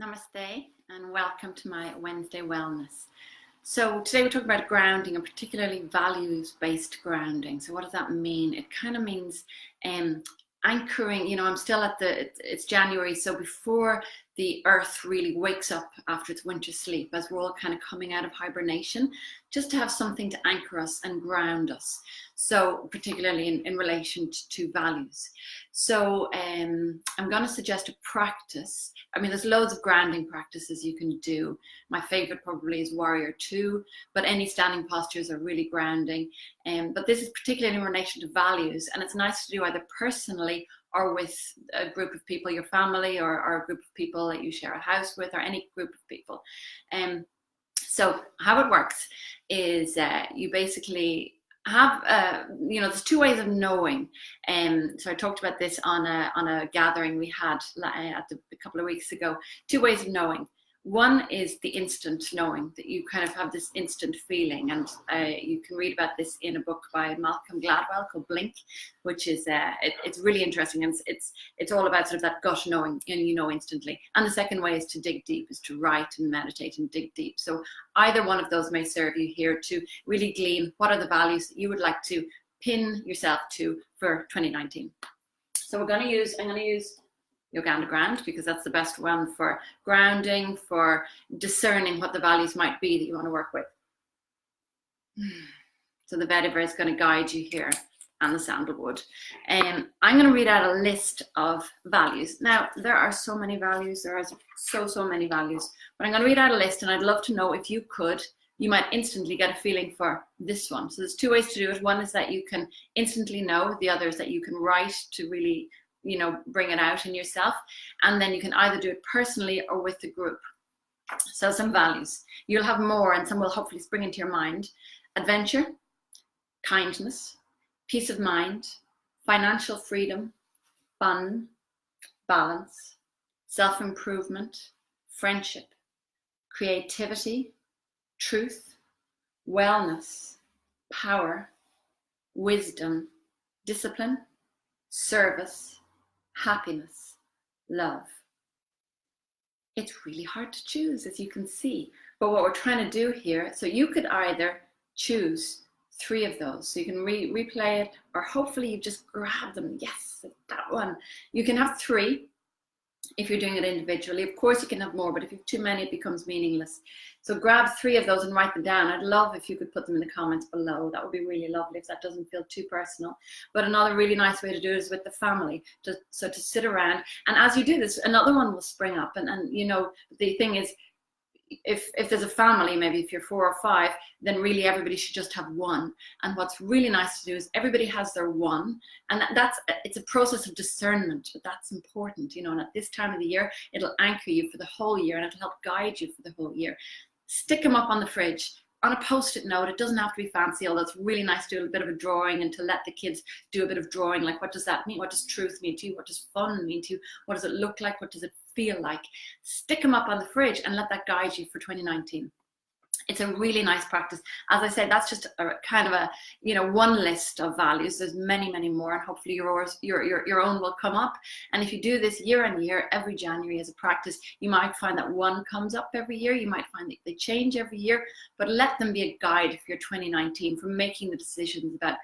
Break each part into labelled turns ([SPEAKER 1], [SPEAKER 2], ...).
[SPEAKER 1] Namaste and welcome to my Wednesday Wellness. So today we're talking about grounding, and particularly values-based grounding. So what does that mean? It kind of means anchoring. I'm still it's January, so before the earth really wakes up after its winter sleep, as we're all kind of coming out of hibernation, just to have something to anchor us and ground us. So particularly in relation to values. So I'm going to suggest a practice. I mean, there's loads of grounding practices you can do. My favorite probably is Warrior 2, but any standing postures are really grounding. But this is particularly in relation to values, and it's nice to do either personally or with a group of people, your family, or a group of people that you share a house with, or any group of people. So how it works is you basically have, there's two ways of knowing. So I talked about this on a gathering we had a couple of weeks ago. Two ways of knowing. One is the instant knowing, that you kind of have this instant feeling, and you can read about this in a book by Malcolm Gladwell called Blink, which is it's really interesting, and it's all about sort of that gut knowing, and you know instantly. And the second way is to dig deep, is to write and meditate and dig deep. So either one of those may serve you here to really glean what are the values that you would like to pin yourself to for 2019. So I'm going to use Yogananda Ground, because that's the best one for grounding, for discerning what the values might be that you want to work with. So the vetiver is going to guide you here, and the sandalwood. I'm going to read out a list of values. Now, there are so many values. There are so many values. But I'm going to read out a list, and I'd love to know if you might instantly get a feeling for this one. So there's two ways to do it. One is that you can instantly know. The other is that you can write to really bring it out in yourself, and then you can either do it personally or with the group. So some values. You'll have more, and some will hopefully spring into your mind. Adventure, kindness, peace of mind, financial freedom, fun, balance, self-improvement, friendship, creativity, truth, wellness, power, wisdom, discipline, service, happiness, love. It's really hard to choose, as you can see, but what we're trying to do here, so you could either choose 3 of those, so you can replay it, or hopefully you just grab them. Yes, that one. You can have 3 if you're doing it individually. Of course you can have more, but if you have too many, it becomes meaningless. So grab 3 of those and write them down. I'd love if you could put them in the comments below. That would be really lovely if that doesn't feel too personal. But another really nice way to do it is with the family, to sit around, and as you do this, another one will spring up, and the thing is, if there's a family, maybe if you're 4 or 5, then really everybody should just have one. And what's really nice to do is everybody has their one, and it's a process of discernment, but that's important, and at this time of the year, it'll anchor you for the whole year, and it'll help guide you for the whole year. Stick them up on the fridge, on a post-it note. It doesn't have to be fancy, although it's really nice to do a bit of a drawing, and to let the kids do a bit of drawing, like what does that mean? What does truth mean to you? What does fun mean to you? What does it look like? What does it feel like? Stick them up on the fridge and let that guide you for 2019. It's a really nice practice. As I said, that's just a kind of a one list of values. There's many more, and hopefully your own will come up. And if you do this year on year, every January as a practice, you might find that one comes up every year. You might find that they change every year, but let them be a guide for your 2019 for making the decisions about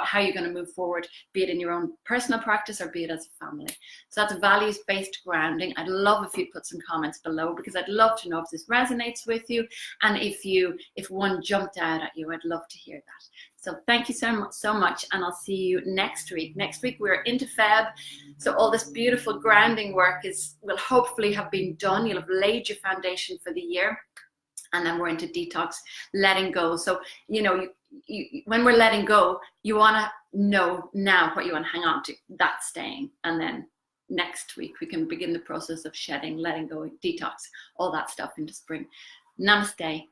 [SPEAKER 1] how you're going to move forward, be it in your own personal practice or be it as a family. So that's values-based grounding. I'd love if you put some comments below, because I'd love to know if this resonates with you, and if one jumped out at you, I'd love to hear that. So thank you so much, and I'll see you next week. Next week we're into Feb, so all this beautiful grounding work will hopefully have been done. You'll have laid your foundation for the year. And then we're into detox, letting go. So, when we're letting go, you want to know now what you want to hang on to. That's staying. And then next week, we can begin the process of shedding, letting go, detox, all that stuff into spring. Namaste.